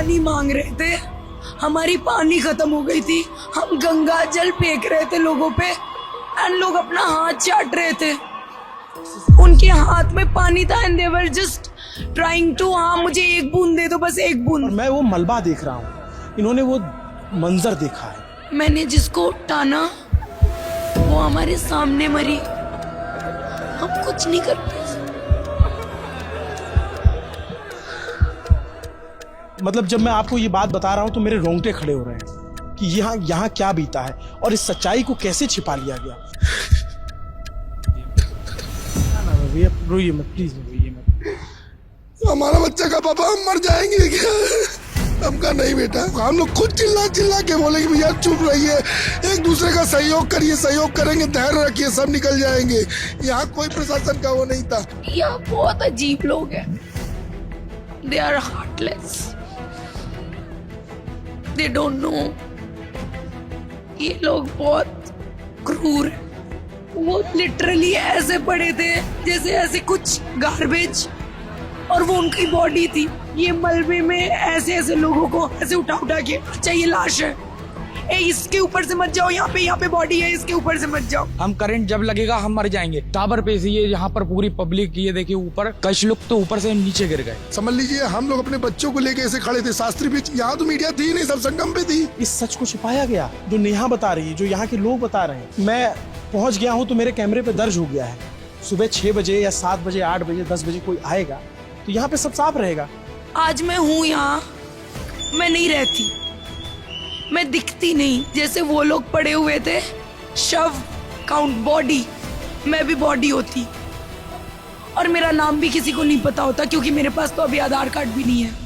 पानी मांग रहे थे, हमारी पानी खत्म हो गई थी, हम गंगा जल फेंक रहे थे लोगों पे एंड लोग अपना हाथ चाट रहे थे, उनके हाथ में पानी था and they were just trying to, हाँ मुझे एक बूंद दे दो, बस एक बूंद। मैं वो मलबा देख रहा हूँ, इन्होंने वो मंजर देखा है। मैंने जिसको टाना वो हमारे सामने मरी, हम कुछ नहीं कर पाए। मतलब जब मैं आपको ये बात बता रहा हूँ तो मेरे रोंगटे खड़े हो रहे हैं कि यहाँ क्या बीता है और इस सच्चाई को कैसे छिपा लिया गया। भैया रोइए मत, प्लीज रोइए मत। हमारा बच्चा का पापा हम मर जाएंगे क्या? हमका नहीं बेटा, हम लोग खुद चिल्ला चिल्ला के बोले कि भैया चुप रहिए, एक दूसरे का सहयोग करिए, सहयोग करेंगे, धैर्य रखिए, सब निकल जाएंगे। यहाँ कोई प्रशासन का वो नहीं था। यहाँ बहुत अजीब लोग हैं, they are heartless, they don't know. ये लोग बहुत क्रूर हैं। वो लिटरली ऐसे पड़े थे जैसे ऐसे कुछ गार्बेज, और वो उनकी बॉडी थी। ये मलबे में ऐसे ऐसे लोगों को ऐसे उठा उठा के, अच्छा ये लाश है, ए इसके ऊपर से मत जाओ, यहाँ पे बॉडी है, इसके ऊपर से मत जाओ। हम करंट जब लगेगा हम मर जाएंगे। टावर पे से ये यहाँ पर पूरी पब्लिक, ये देखिए ऊपर कुछ लोग तो ऊपर से नीचे गिर गए। समझ लीजिए हम लोग अपने बच्चों को लेके ऐसे खड़े थे शास्त्री बीच, यहाँ तो मीडिया थी नहीं, सब संगम पे थी। इस सच को छिपाया गया जो नेहा बता रही है, जो यहाँ के लोग बता रहे हैं। मैं पहुंच गया हूँ तो मेरे कैमरे पे दर्ज हो गया है। सुबह 6 बजे या 7 बजे 8 बजे 10 बजे कोई आएगा तो यहाँ पे सब साफ रहेगा। आज मैं हूँ यहाँ, मैं नहीं रहती, मैं दिखती नहीं। जैसे वो लोग पड़े हुए थे शव काउंट बॉडी, मैं भी बॉडी होती, और मेरा नाम भी किसी को नहीं पता होता क्योंकि मेरे पास तो अभी आधार कार्ड भी नहीं है।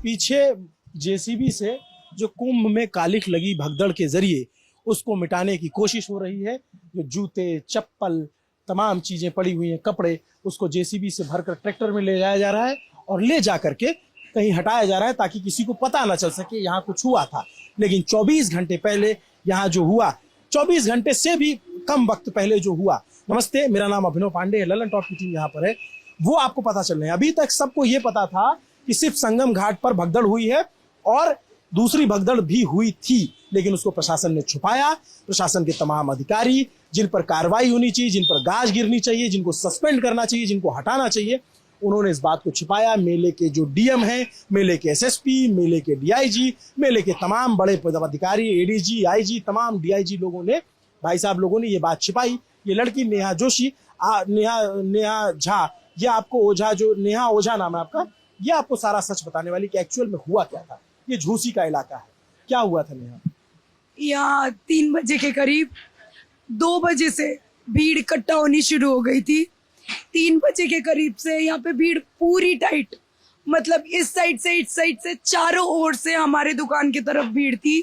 पीछे जेसीबी से जो कुंभ में कालिख लगी भगदड़ के जरिए उसको मिटाने की कोशिश हो रही है। जो जूते, चप्पल, तमाम चीजें पड़ी हुई हैं, कपड़े, उसको जेसीबी से भरकर ट्रैक्टर में ले जाया जा रहा है और ले जा करके कहीं हटाया जा रहा है ताकि किसी को पता ना चल सके यहाँ कुछ हुआ था। लेकिन 24 घंटे पहले यहाँ जो हुआ, 24 घंटे से भी कम वक्त पहले जो हुआ, नमस्ते, मेरा नाम अभिनव पांडे है, ललन टॉप की टीम यहाँ पर है, वो आपको पता चल रहे हैं। अभी तक सबको ये पता था कि सिर्फ संगम घाट पर भगदड़ हुई है और दूसरी भगदड़ भी हुई थी, लेकिन उसको प्रशासन ने छुपाया। प्रशासन के तमाम अधिकारी जिन पर कार्रवाई होनी चाहिए, जिन पर गाज गिरनी चाहिए, जिनको सस्पेंड करना चाहिए, जिनको हटाना चाहिए, उन्होंने इस बात को छिपाया। मेले के जो डीएम हैं, मेले के एसएसपी, मेले के डीआईजी, मेले के तमाम बड़े पदाधिकारी, एडीजी, आईजी, तमाम डीआईजी लोगों ने, भाई साहब लोगों ने ये बात छिपाई। ये लड़की नेहा जोशी, नेहा झा, ये आपको ओझा, जो नेहा ओझा नाम है आपका, ये आपको सारा सच बताने वाली कि एक्चुअल में हुआ क्या था। ये झूसी का इलाका है, क्या हुआ था नेहा? यहाँ 3 बजे के करीब 2 बजे से भीड़ इकट्ठा होनी शुरू हो गई थी। 3 बजे के करीब से यहाँ पे भीड़ पूरी टाइट, मतलब इस साइड से इस साइड से चारों ओर से हमारे दुकान की तरफ भीड़ थी।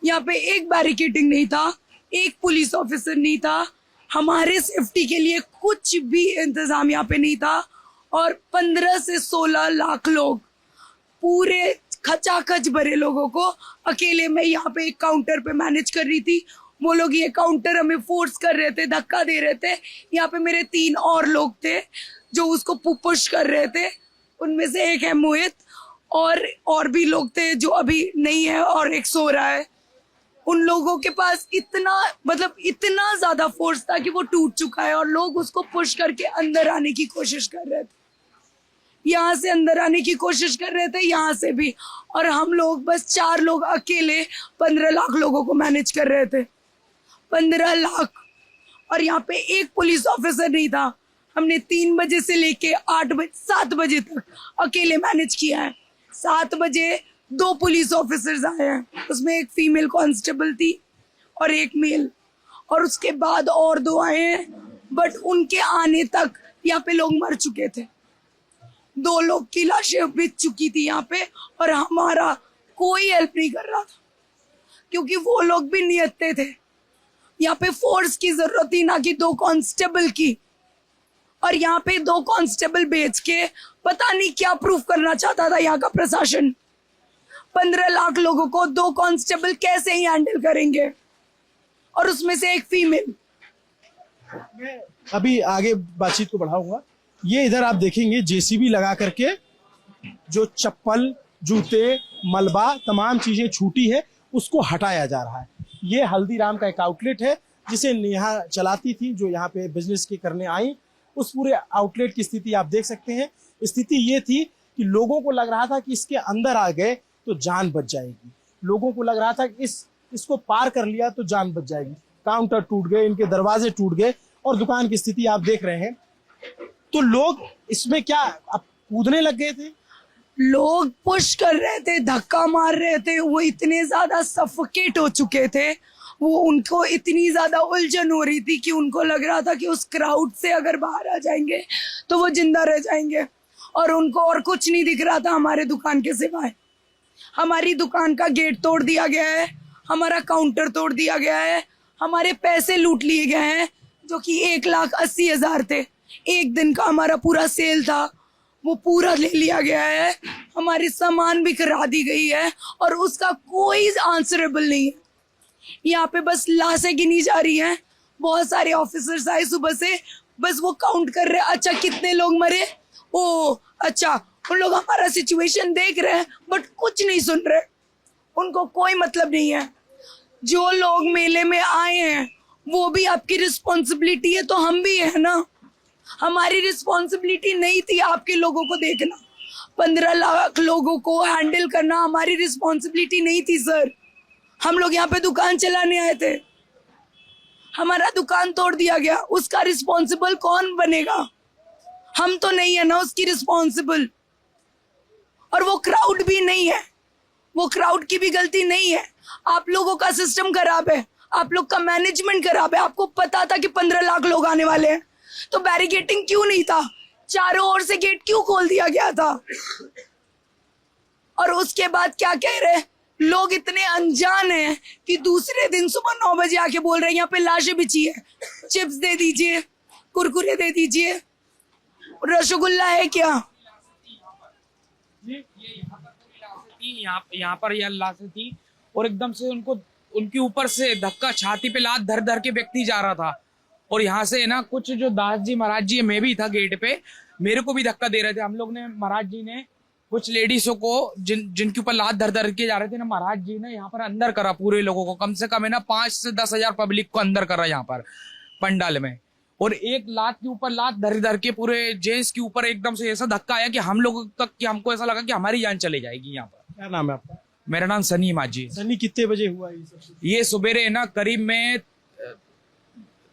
यहाँ पे एक बैरिकेडिंग नहीं था, एक पुलिस ऑफिसर नहीं था, हमारे सेफ्टी के लिए कुछ भी इंतजाम यहाँ पे नहीं था। और 15 से 16 लाख लोग, पूरे खचाखच भरे लोगों को अकेले मैं यहाँ पे एक काउंटर पे मैनेज कर रही थी। वो लोग ये काउंटर हमें फोर्स कर रहे थे, धक्का दे रहे थे। यहाँ पे मेरे 3 और लोग थे जो उसको पुश कर रहे थे, उनमें से एक है मोहित, और भी लोग थे जो अभी नहीं है और एक सो रहा है। उन लोगों के पास इतना, मतलब इतना ज्यादा फोर्स था कि वो टूट चुका है और लोग उसको पुश करके अंदर आने की कोशिश कर रहे थे। यहाँ से अंदर आने की कोशिश कर रहे थे, यहाँ से भी, और हम लोग बस 4 लोग अकेले 15 लाख लोगों को मैनेज कर रहे थे। 15 लाख, और यहाँ पे एक पुलिस ऑफिसर नहीं था। हमने 3 बजे से लेके 7 बजे तक अकेले मैनेज किया है। 7 बजे 2 पुलिस ऑफिसर्स आए हैं, उसमें एक फीमेल कांस्टेबल थी और एक मेल, और उसके बाद और 2 आए हैं, बट उनके आने तक यहाँ पे लोग मर चुके थे। 2 लोग की लाशें बिछ चुकी थी यहाँ पे, और हमारा कोई हेल्प नहीं कर रहा था क्योंकि वो लोग भी नियत्ते थे। यहाँ पे फोर्स की जरूरत थी, ना कि 2 कांस्टेबल की। और यहाँ पे 2 कांस्टेबल बेच के पता नहीं क्या प्रूफ करना चाहता था यहाँ का प्रशासन। 15 लाख लोगों को 2 कांस्टेबल कैसे ही हैंडल करेंगे, और उसमें से एक फीमेल। मैं अभी आगे बातचीत को बढ़ाऊंगा। ये इधर आप देखेंगे जेसीबी लगा करके जो चप्पल, जूते, मलबा, तमाम चीजें छूटी है उसको हटाया जा रहा है। ये हल्दीराम का एक आउटलेट है जिसे नेहा चलाती थी, जो यहाँ पे बिजनेस के करने आई। उस पूरे आउटलेट की स्थिति आप देख सकते हैं। स्थिति ये थी कि लोगों को लग रहा था कि इसके अंदर आ गए तो जान बच जाएगी। लोगों को लग रहा था कि इसको पार कर लिया तो जान बच जाएगी। काउंटर टूट गए, इनके दरवाजे टूट गए और दुकान की स्थिति आप देख रहे हैं। तो लोग इसमें क्या अब कूदने लग गए थे, लोग पुश कर रहे थे, धक्का मार रहे थे। वो इतने ज्यादा सफोकेट हो चुके थे, वो उनको इतनी ज्यादा उलझन हो रही थी कि उनको लग रहा था कि उस क्राउड से अगर बाहर आ जाएंगे तो वो जिंदा रह जाएंगे। और उनको और कुछ नहीं दिख रहा था हमारे दुकान के सिवाय। हमारी दुकान का गेट तोड़ दिया गया है, हमारा काउंटर तोड़ दिया गया है, हमारे पैसे लूट लिए गए हैं जो कि 1,80,000 थे। एक दिन का हमारा पूरा सेल था, वो पूरा ले लिया गया है। हमारी सामान भी करा दी गई है और उसका कोई आंसरेबल नहीं है। यहाँ पे बस लाशें गिनी जा रही हैं। बहुत सारे ऑफिसर्स आए सुबह से, बस वो काउंट कर रहे हैं, अच्छा कितने लोग मरे, ओ अच्छा। उन लोग हमारा सिचुएशन देख रहे हैं बट कुछ नहीं सुन रहे, उनको कोई मतलब नहीं है। जो लोग मेले में आए हैं वो भी आपकी रिस्पॉन्सिबिलिटी है, तो हम भी है ना। हमारी रिस्पॉन्सिबिलिटी नहीं थी आपके लोगों को देखना, 15 लाख लोगों को हैंडल करना हमारी रिस्पॉन्सिबिलिटी नहीं थी सर। हम लोग यहाँ पे दुकान चलाने आए थे, हमारा दुकान तोड़ दिया गया, उसका रिस्पॉन्सिबल कौन बनेगा? हम तो नहीं है ना उसकी रिस्पॉन्सिबल। और वो क्राउड भी नहीं है, वो क्राउड की भी गलती नहीं है। आप लोगों का सिस्टम खराब है, आप लोग का मैनेजमेंट खराब है। आपको पता था कि 15 लाख लोग आने वाले हैं, तो बैरिकेटिंग क्यों नहीं था? चारों ओर से गेट क्यों खोल दिया गया था? और उसके बाद क्या कह रहे हैं लोग, इतने अनजान हैं कि दूसरे दिन सुबह 9 बजे आके बोल रहे हैं यहाँ पे लाशें बिछी है, चिप्स दे दीजिए, कुरकुरे दे दीजिए, रसगुल्ला है क्या? यहाँ पर यह लाशें थी और एकदम से उनके ऊपर से धक्का, छाती पे लात धर धर के व्यक्ति जा रहा था। और यहाँ से ना कुछ जो दास जी महाराज जी, मैं भी था गेट पे, मेरे को भी धक्का दे रहे थे। हम लोग ने, महाराज जी ने कुछ लेडीजों को जिनके ऊपर लात धर धर के जा रहे थे ना, महाराज जी ने यहाँ पर अंदर करा पूरे लोगों को। कम से कम है ना 5 से 10 हजार पब्लिक को अंदर करा यहाँ पर पंडाल में। और एक लात के ऊपर लात धर धर के पूरे जेंट्स के ऊपर एकदम से ऐसा धक्का आया कि हम लोगों तक, कि हमको ऐसा लगा कि हमारी जान चली जाएगी यहाँ पर। क्या नाम है आपका? मेरा नाम सनी माझी। सनी, कितने बजे हुआ ये सब? ये सुबेरे ना करीब में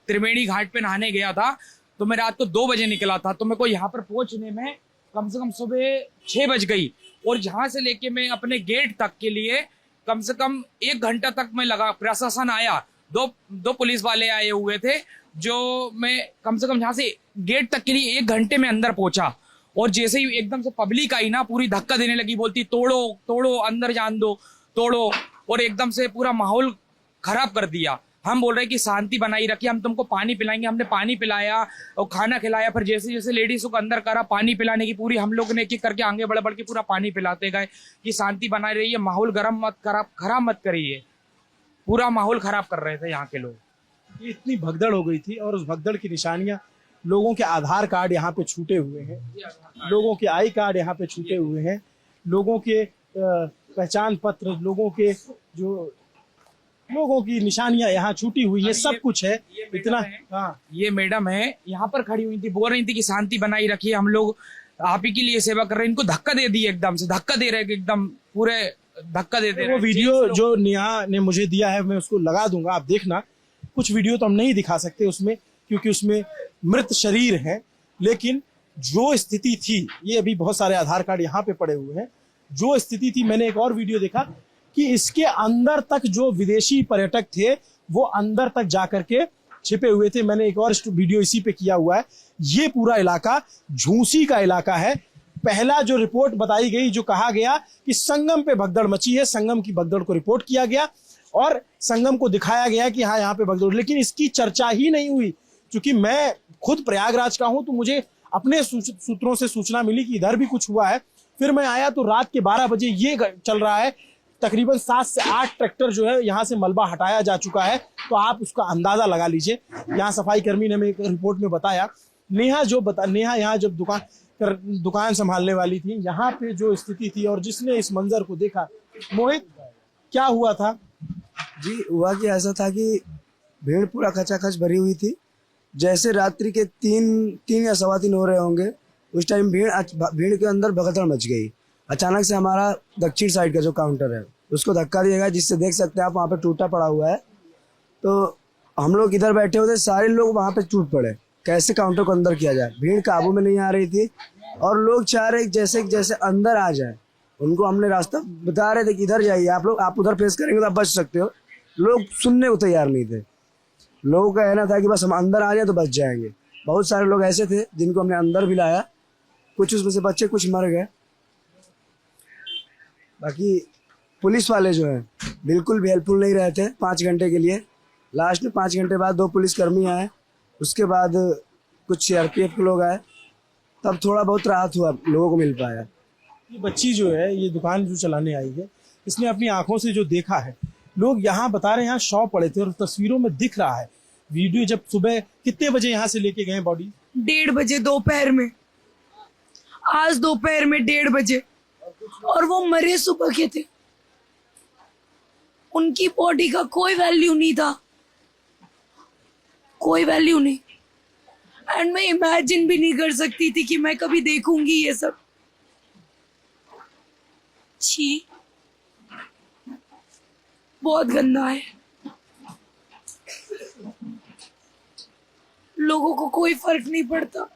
त्रिवेणी घाट पे नहाने गया था, तो मैं रात को 2 बजे निकला था। तो मेरे को यहाँ पर पहुंचने में कम से कम सुबह 6 बज गई। और जहां से लेके मैं अपने गेट तक के लिए कम से कम 1 घंटा तक मैं लगा। प्रशासन आया, दो पुलिस वाले आए हुए थे, जो मैं कम से कम यहाँ से गेट तक के लिए 1 घंटे में अंदर पहुंचा। और जैसे ही एकदम से पब्लिक आई ना, पूरी धक्का देने लगी, बोलती तोड़ो तोड़ो, अंदर जान दो, तोड़ो। और एकदम से पूरा माहौल खराब कर दिया। हम बोल रहे हैं कि शांति बनाई रखिए, हम तुमको पानी पिलाएंगे। हमने पानी पिलाया और खाना खिलाया। फिर जैसे जैसे लेडीजों को अंदर करा पानी पिलाने की, पूरी हम लोग ने एक एक करके आगे बढ़ बढ़ के पूरा पानी पिलाते गए कि शांति बनाई रहिए, माहौल गर्म मत खराब मत करिए। पूरा माहौल खराब कर रहे थे यहाँ के लोग। ये इतनी भगदड़ हो गई थी और उस भगदड़ की निशानियां, लोगों के आधार कार्ड यहाँ पे छूटे हुए हैं, लोगों के आई कार्ड यहाँ पे छूटे हुए हैं, लोगों के पहचान पत्र, लोगों की निशानियां यहाँ छूटी हुई है, सब कुछ है। इतना, हाँ, ये मैडम है यहाँ पर खड़ी हुई थी, बोल रही थी कि शांति बनाई रखिए, हम लोग आप ही के लिए सेवा कर रहे हैं। इनको धक्का दे दिए, एकदम से धक्का दे रहे हैं, एकदम पूरे धक्का देते रहे। वो वीडियो जो नेहा ने मुझे दिया है मैं उसको लगा दूंगा, आप देखना। कुछ वीडियो तो हम नहीं दिखा सकते उसमें, क्योंकि उसमें मृत शरीर है, लेकिन जो स्थिति थी, ये अभी बहुत सारे आधार कार्ड यहाँ पे पड़े हुए हैं, जो स्थिति थी, मैंने एक और वीडियो देखा कि इसके अंदर तक जो विदेशी पर्यटक थे वो अंदर तक जाकर के छिपे हुए थे। मैंने एक और वीडियो इसी पे किया हुआ है। ये पूरा इलाका झूसी का इलाका है। पहला जो रिपोर्ट बताई गई, जो कहा गया कि संगम पे भगदड़ मची है, संगम की भगदड़ को रिपोर्ट किया गया और संगम को दिखाया गया कि हाँ यहाँ पे भगदड़, लेकिन इसकी चर्चा ही नहीं हुई। क्योंकि मैं खुद प्रयागराज का हूं, तो मुझे अपने सूत्रों से सूचना मिली कि इधर भी कुछ हुआ है। फिर मैं आया तो रात के 12 बजे ये चल रहा है, तकरीबन 7 से 8 ट्रैक्टर जो है यहाँ से मलबा हटाया जा चुका है। तो आप उसका अंदाजा लगा लीजिए। यहाँ सफाई कर्मी ने हमें एक रिपोर्ट में बताया, नेहा यहाँ जब दुकान संभालने वाली थी, यहाँ पे जो स्थिति थी और जिसने इस मंजर को देखा, मोहित क्या हुआ था? जी हुआ कि ऐसा था कि भीड़ पूरा खचाखच भरी हुई थी। जैसे रात्रि के 3 या 3:15 हो रहे होंगे, उस टाइम भीड़ के अंदर भगदड़ मच गई। अचानक से हमारा दक्षिण साइड का जो काउंटर है उसको धक्का दिया गया, जिससे देख सकते हैं आप वहाँ पे टूटा पड़ा हुआ है। तो हम लोग इधर बैठे हुए थे, सारे लोग वहाँ पे टूट पड़े। कैसे काउंटर को अंदर किया जाए, भीड़ काबू में नहीं आ रही थी और लोग चाह रहे जैसे अंदर आ जाए। उनको हमने रास्ता बता रहे थे कि इधर जाइए आप लोग, आप उधर फेस करेंगे तो आप बच सकते हो। लोग सुनने को तैयार नहीं थे। लोगों का कहना था कि बस हम अंदर आ जाए तो बच जाएंगे। बहुत सारे लोग ऐसे थे जिनको हमने अंदर भी लाया, कुछ उसमें से बच्चे, कुछ मर गए। बाकी पुलिस वाले जो हैं बिल्कुल भी हेल्पफुल नहीं रहे थे 5 घंटे के लिए। लास्ट में 5 घंटे बाद 2 पुलिसकर्मी आए, उसके बाद कुछ CRPF के लोग आए, तब थोड़ा बहुत राहत हुआ, लोगों को मिल पाया। ये बच्ची जो है, ये दुकान जो चलाने आई है, इसने अपनी आंखों से जो देखा है, लोग यहाँ बता रहे हैं यहाँ शव पड़े थे और तस्वीरों में दिख रहा है। वीडियो जब सुबह कितने बजे यहाँ से लेके गए बॉडी? 1:30 बजे दोपहर में, आज दोपहर में 1:30 बजे, और वो मरे सुबह के थे। उनकी बॉडी का कोई वैल्यू नहीं था, कोई वैल्यू नहीं। एंड मैं इमेजिन भी नहीं कर सकती थी कि मैं कभी देखूंगी ये सब। छी, बहुत गंदा है। लोगों को कोई फर्क नहीं पड़ता।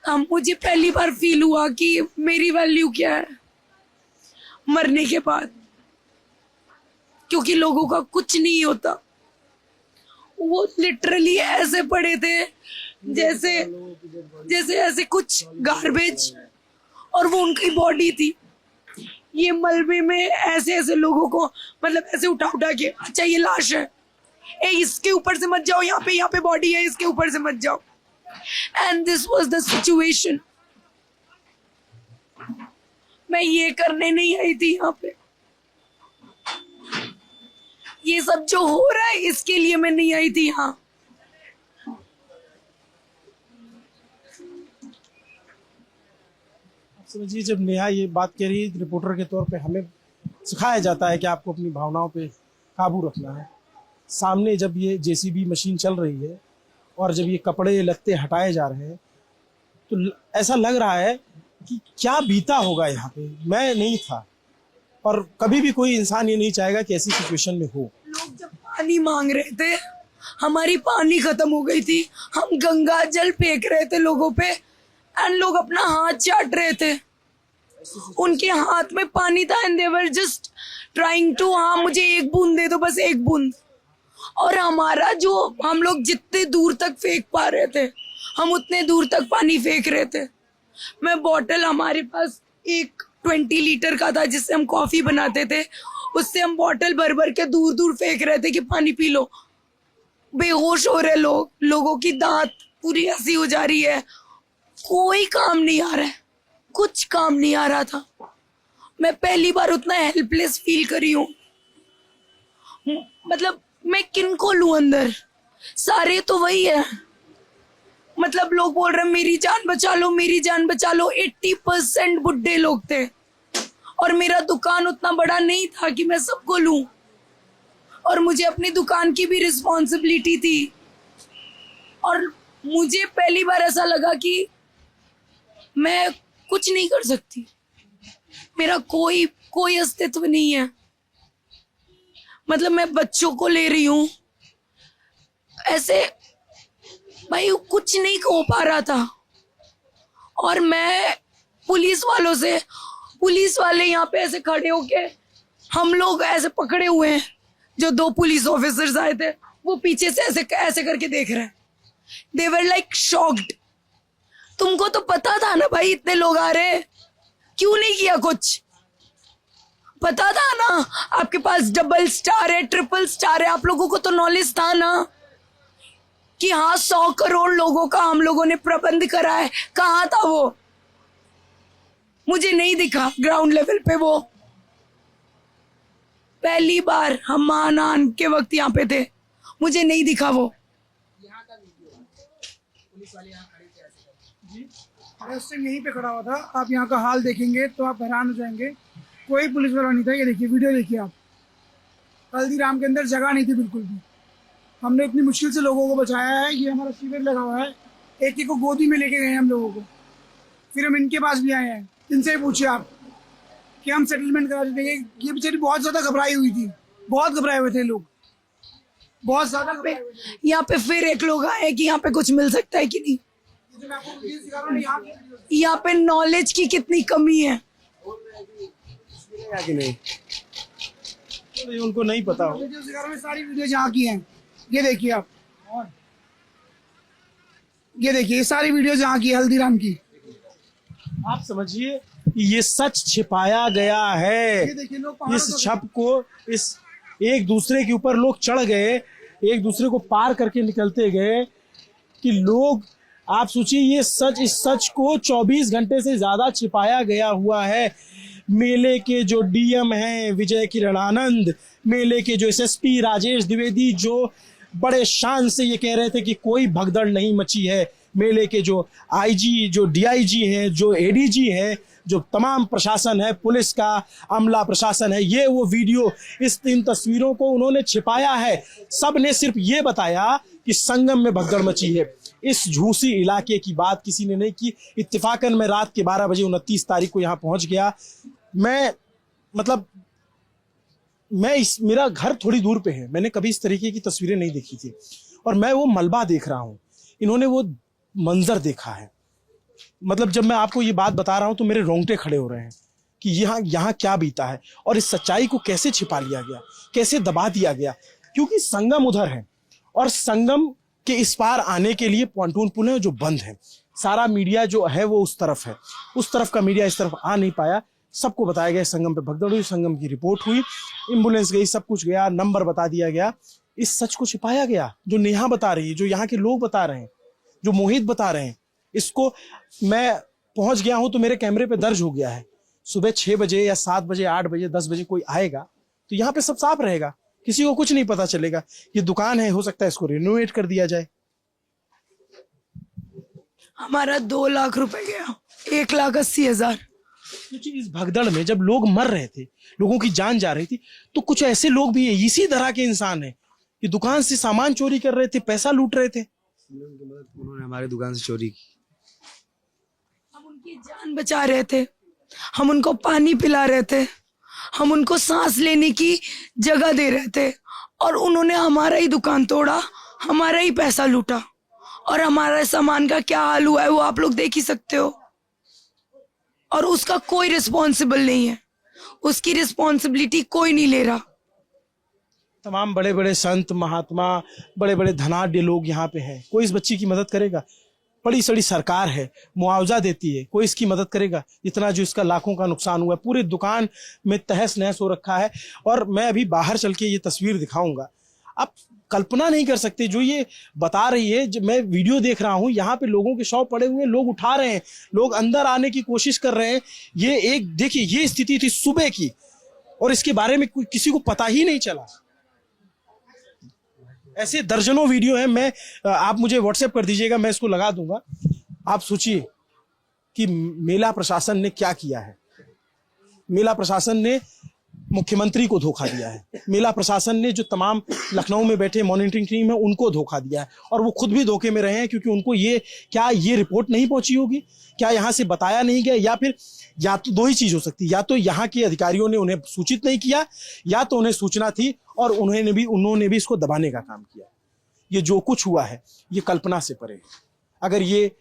मुझे पहली बार फील हुआ कि मेरी वैल्यू क्या है मरने के बाद, क्योंकि लोगों का कुछ नहीं होता। वो लिटरली ऐसे पड़े थे जैसे ऐसे कुछ गार्बेज, और वो उनकी बॉडी थी। ये मलबे में ऐसे लोगों को मतलब ऐसे उठा के, अच्छा ये लाश है, इसके ऊपर से मत जाओ, यहाँ पे बॉडी है, इसके ऊपर से मत जाओ। And this was the situation. मैं ये करने नहीं आई थी यहाँ पे। ये सब जो हो रहा है इसके लिए मैं नहीं आई थी यहाँ। समझिए, जब नेहा ये बात कह रही है, रिपोर्टर के तौर पे हमें सिखाया जाता है कि आपको अपनी भावनाओं पे काबू रखना है। सामने जब ये JCB मशीन चल रही है और जब ये कपड़े लत्ते हटाए जा रहे हैं, तो ऐसा लग रहा है कि क्या बीता होगा यहाँ पे। मैं नहीं था, और कभी भी कोई इंसान ये नहीं चाहेगा कि ऐसी सिचुएशन में हो। लोग जब पानी मांग रहे थे, हमारी पानी खत्म हो गई थी, हम गंगा जल फेंक रहे थे लोगों पे, एंड लोग अपना हाथ चाट रहे थे। उनके हाथ में पानी था and they were just trying to, हाँ मुझे एक बूंद दे दो, बस एक बूंद। और हमारा जो, हम लोग जितने दूर तक फेंक पा रहे थे हम उतने दूर तक पानी फेंक रहे थे। मैं बॉटल, हमारे पास एक 20 लीटर का था जिससे हम कॉफी बनाते थे, उससे हम बॉटल भर के दूर फेंक रहे थे कि पानी पी लो। बेहोश हो रहे लोग, लोगों की दांत पूरी ऐसी हो जा रही है, कोई काम नहीं आ रहा है, कुछ काम नहीं आ रहा था। मैं पहली बार उतना हेल्पलेस फील करी हूँ। मतलब मैं किनको लूं अंदर, सारे तो वही है। मतलब लोग बोल रहे हैं मेरी जान बचा लो, मेरी जान बचा लो। 80% बुड्ढे लोग थे और मेरा दुकान उतना बड़ा नहीं था कि मैं सबको लूं, और मुझे अपनी दुकान की भी रिस्पॉन्सिबिलिटी थी। और मुझे पहली बार ऐसा लगा कि मैं कुछ नहीं कर सकती, मेरा कोई अस्तित्व नहीं है। मतलब मैं बच्चों को ले रही हूँ, ऐसे भाई कुछ नहीं हो पा रहा था। और मैं पुलिस वाले यहाँ पे ऐसे खड़े होके, हम लोग ऐसे पकड़े हुए हैं, जो 2 पुलिस ऑफिसर्स आए थे वो पीछे से ऐसे करके देख रहे हैं। दे वर लाइक शॉक्ड। तुमको तो पता था ना भाई इतने लोग आ रहे हैं, क्यों नहीं किया कुछ? पता था ना आपके पास डबल स्टार है, ट्रिपल स्टार है, आप लोगों को तो नॉलेज था ना कि हाँ 100 करोड़ लोगों का हम लोगों ने प्रबंध करा है। कहाँ था वो? मुझे नहीं दिखा ग्राउंड लेवल पे वो। पहली बार हम महानान के वक्त यहाँ पे थे, मुझे नहीं दिखा वो। उस टाइम यहीं पे खड़ा हुआ था। आप यहाँ का हाल देखेंगे तो आप हैरान हो जाएंगे। कोई पुलिस वाला नहीं था। ये देखिए, वीडियो देखिए आप। हल्दीराम के अंदर जगह नहीं थी बिल्कुल भी। हमने इतनी मुश्किल से लोगों को बचाया है। ये हमारा शिविर लगा हुआ है, एक एक को गोदी में लेके गए हम लोगों को। फिर हम इनके पास भी आए हैं, इनसे भी पूछिए आप कि हम सेटलमेंट करा देते हैं। ये बेचारी बहुत ज़्यादा घबराई हुई थी, बहुत घबराए हुए थे लोग, बहुत ज़्यादा घबराए हुए थे। यहाँ पे फिर एक लोग आए कि यहाँ पे कुछ मिल सकता है कि नहीं। ये जो मैं आपको वीडियो दिखा रहा हूँ ना, यहाँ पे नॉलेज की कितनी कमी है। कि नहीं, तो उनको नहीं पता हो। वीडियो दिखा रहा हूँ, सारी वीडियो जहाँ की हैं। ये देखिए आप, ये देखिए, ये सारी वीडियो जहाँ की है हल्दीराम की। आप समझिए ये सच छिपाया गया है। ये देखिए, लोग पहाड़ों इस पे- छप को, इस एक दूसरे के ऊपर लोग चढ़ गए, एक दूसरे को पार करके निकलते गए कि लोग, आप सोचिए ये सच, इस सच को 24 घंटे से ज्यादा छिपाया गया हुआ है। मेले के जो डीएम हैं विजय किरण आनंद, मेले के जो एसएसपी राजेश द्विवेदी, जो बड़े शान से ये कह रहे थे कि कोई भगदड़ नहीं मची है। मेले के जो आईजी, जो डीआईजी हैं, जो एडीजी हैं, जो तमाम प्रशासन है, पुलिस का अमला प्रशासन है, ये वो वीडियो, इस इन तस्वीरों को उन्होंने छिपाया है। सब ने सिर्फ ये बताया कि संगम में भगदड़ मची है। इस झूसी इलाके की बात किसी ने नहीं की। इत्तेफाकन मैं रात के 12 बजे 29 तारीख को यहाँ पहुंच गया। मेरा घर थोड़ी दूर पे है, मैंने कभी इस तरीके की तस्वीरें नहीं देखी थी, और मैं वो मलबा देख रहा हूँ, इन्होंने वो मंजर देखा है। मतलब जब मैं आपको ये बात बता रहा हूं तो मेरे रोंगटे खड़े हो रहे हैं कि यहाँ क्या बीता है, और इस सच्चाई को कैसे छिपा लिया गया, कैसे दबा दिया गया। क्योंकि संगम उधर है, और संगम के इस पार आने के लिए पॉन्टून पुल है जो बंद है। सारा मीडिया जो है वो उस तरफ है, उस तरफ का मीडिया इस तरफ आ नहीं पाया। सबको बताया गया संगम पे भगदड़ हुई, संगम की रिपोर्ट हुई, एम्बुलेंस गई, सब कुछ गया, नंबर बता दिया गया। इस सच को छिपाया गया जो नेहा बता रही है, जो यहाँ के लोग बता रहे हैं, जो मोहित बता रहे हैं। इसको मैं पहुंच गया हूं तो मेरे कैमरे पे दर्ज हो गया है। सुबह 6 बजे या 7 बजे, 8 बजे, 10 बजे कोई आएगा तो यहाँ पे सब साफ रहेगा, किसी को कुछ नहीं पता चलेगा। ये दुकान है, हो सकता है इसको रिनोवेट कर दिया जाए। हमारा 2 लाख रुपए गया, 1,80,000। क्योंकि इस भगदड़ में जब लोग मर रहे थे, लोगों की जान जा रही थी, तो कुछ ऐसे लोग भी है, इसी तरह के इंसान है कि दुकान से सामान चोरी कर रहे थे, पैसा लूट रहे थे। उन्होंने हमारी दुकान से चोरी की। हम उनकी जान बचा रहे थे, हम उनको पानी पिला रहे थे, हम उनको सांस लेने की जगह दे रहे थे, और उन्होंने हमारा ही दुकान तोड़ा, हमारा ही पैसा लूटा, और हमारा सामान का क्या हाल हुआ है वो आप लोग देख ही सकते हो। और उसका कोई रिस्पॉन्सिबल नहीं है, उसकी रिस्पॉन्सिबिलिटी कोई नहीं ले रहा। तमाम बड़े बड़े संत महात्मा, बड़े बड़े धनाढ्य लोग यहाँ पे हैं, कोई इस बच्ची की मदद करेगा? बड़ी सड़ी सरकार है, मुआवजा देती है, कोई इसकी मदद करेगा? इतना जो इसका लाखों का नुकसान हुआ है, पूरे दुकान में तहस नहस हो रखा है। और मैं अभी बाहर चल के ये तस्वीर दिखाऊंगा, आप कल्पना नहीं कर सकते जो ये बता रही है। जब मैं वीडियो देख रहा हूँ, यहाँ पे लोगों के शव पड़े हुए हैं, लोग उठा रहे हैं, लोग अंदर आने की कोशिश कर रहे हैं। ये एक देखिए, ये स्थिति थी सुबह की, और इसके बारे में किसी को पता ही नहीं चला। ऐसे दर्जनों वीडियो हैं, मैं आप मुझे व्हाट्सएप कर दीजिएगा, मैं इसको लगा दूंगा। आप सोचिए कि मेला प्रशासन ने क्या किया है। मेला प्रशासन ने मुख्यमंत्री को धोखा दिया है, मेला प्रशासन ने जो तमाम लखनऊ में बैठे मॉनिटरिंग टीम है उनको धोखा दिया है, और वो खुद भी धोखे में रहे हैं, क्योंकि उनको ये रिपोर्ट नहीं पहुंची होगी, क्या यहाँ से बताया नहीं गया, या फिर या तो 2 ही चीज हो सकती है, या तो यहाँ के अधिकारियों ने उन्हें सूचित नहीं किया, या तो उन्हें सूचना थी और उन्होंने भी इसको दबाने का काम किया। ये जो कुछ हुआ है ये कल्पना से परे है। अगर ये